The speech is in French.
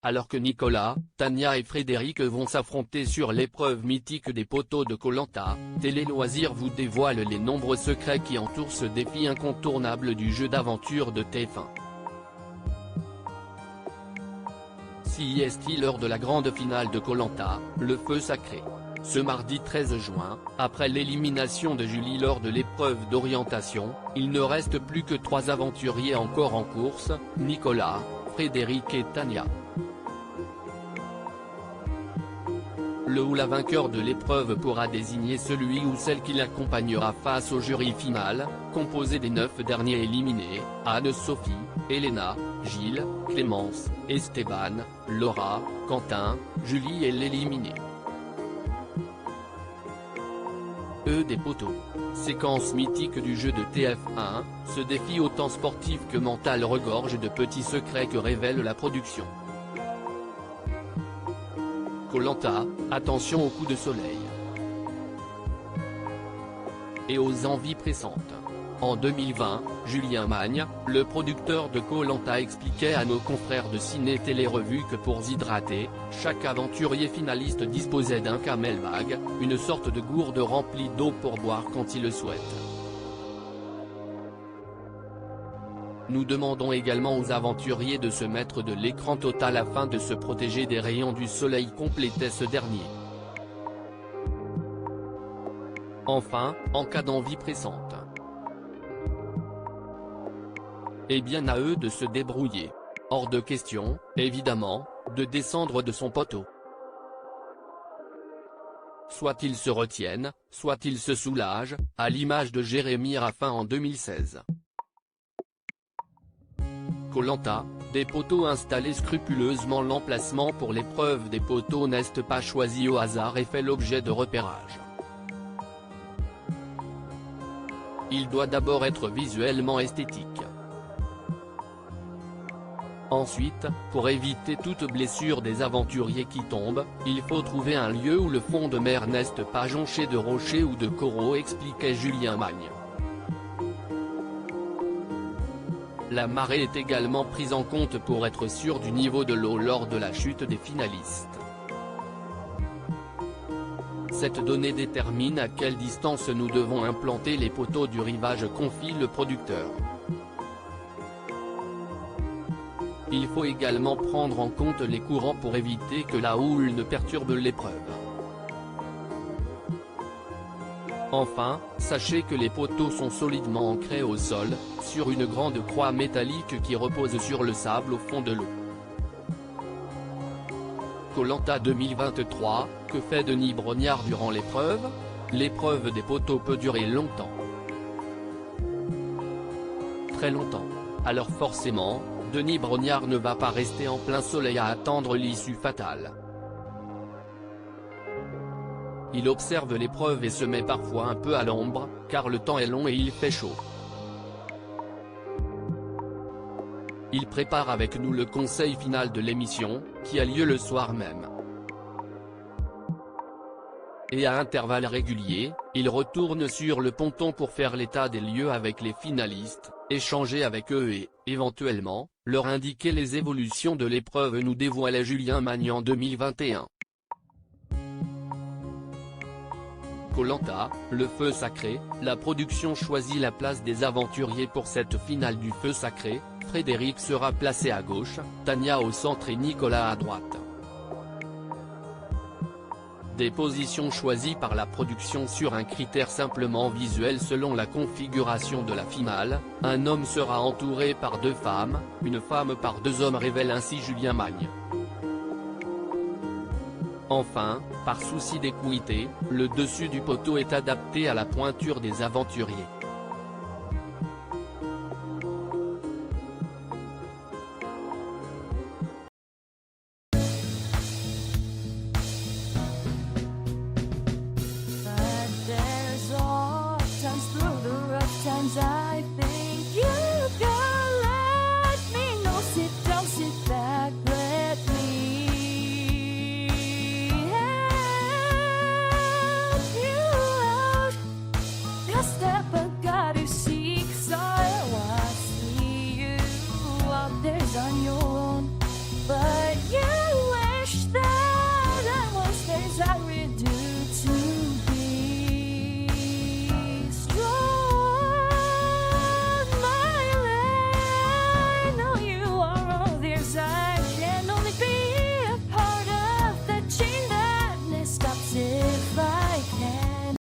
alors que Nicolas, Tania et Frédéric vont s'affronter sur l'épreuve mythique des poteaux de Koh Lanta, Télé Loisirs vous dévoile les nombreux secrets qui entourent ce défi incontournable du jeu d'aventure de TF1. Si est-il l'heure de la grande finale de Koh Lanta, le feu sacré. Ce mardi 13 juin, après l'élimination de Julie lors de l'épreuve d'orientation, il ne reste plus que 3 aventuriers encore en course, Nicolas, Frédéric et Tania. Le ou la vainqueur de l'épreuve pourra désigner celui ou celle qui l'accompagnera face au jury final, composé des 9 derniers éliminés, Anne-Sophie, Elena, Gilles, Clémence, Esteban, Laura, Quentin, Julie et l'éliminé. Des poteaux. Séquence mythique du jeu de TF1, ce défi autant sportif que mental regorge de petits secrets que révèle la production. Koh Lanta, attention aux coups de soleil et aux envies pressantes. En 2020, Julien Magne, le producteur de Koh Lanta expliquait à nos confrères de Ciné Télé Revue que pour s'hydrater, chaque aventurier finaliste disposait d'un camelbag, une sorte de gourde remplie d'eau pour boire quand il le souhaite. Nous demandons également aux aventuriers de se mettre de l'écran total afin de se protéger des rayons du soleil, complétait ce dernier. Enfin, en cas d'envie pressante, eh bien à eux de se débrouiller. Hors de question, évidemment, de descendre de son poteau. Soit ils se retiennent, soit ils se soulagent, à l'image de Jérémy Raffin en 2016. Koh Lanta, des poteaux installés scrupuleusement. L'emplacement pour l'épreuve des poteaux n'est pas choisi au hasard et fait l'objet de repérage. Il doit d'abord être visuellement esthétique. Ensuite, pour éviter toute blessure des aventuriers qui tombent, il faut trouver un lieu où le fond de mer n'est pas jonché de rochers ou de coraux, expliquait Julien Magne. La marée est également prise en compte pour être sûr du niveau de l'eau lors de la chute des finalistes. Cette donnée détermine à quelle distance nous devons implanter les poteaux du rivage, confie le producteur. Il faut également prendre en compte les courants pour éviter que la houle ne perturbe l'épreuve. Enfin, sachez que les poteaux sont solidement ancrés au sol, sur une grande croix métallique qui repose sur le sable au fond de l'eau. Koh Lanta 2023, que fait Denis Brognard durant l'épreuve? L'épreuve des poteaux peut durer longtemps. Très longtemps. Alors forcément, Denis Brognard ne va pas rester en plein soleil à attendre l'issue fatale. Il observe l'épreuve et se met parfois un peu à l'ombre, car le temps est long et il fait chaud. Il prépare avec nous le conseil final de l'émission, qui a lieu le soir même. Et à intervalles réguliers, il retourne sur le ponton pour faire l'état des lieux avec les finalistes, échanger avec eux et, éventuellement, leur indiquer les évolutions de l'épreuve, nous dévoilait Julien Magne en 2021. Koh Lanta, le feu sacré, la production choisit la place des aventuriers pour cette finale du feu sacré. Frédéric sera placé à gauche, Tania au centre et Nicolas à droite. Des positions choisies par la production sur un critère simplement visuel. Selon la configuration de la finale, un homme sera entouré par 2 femmes, une femme par 2 hommes, révèle ainsi Julien Magne. Enfin, par souci d'équité, le dessus du poteau est adapté à la pointure des aventuriers. I think you can let me know. Sit down, sit back, let me help you out. Just step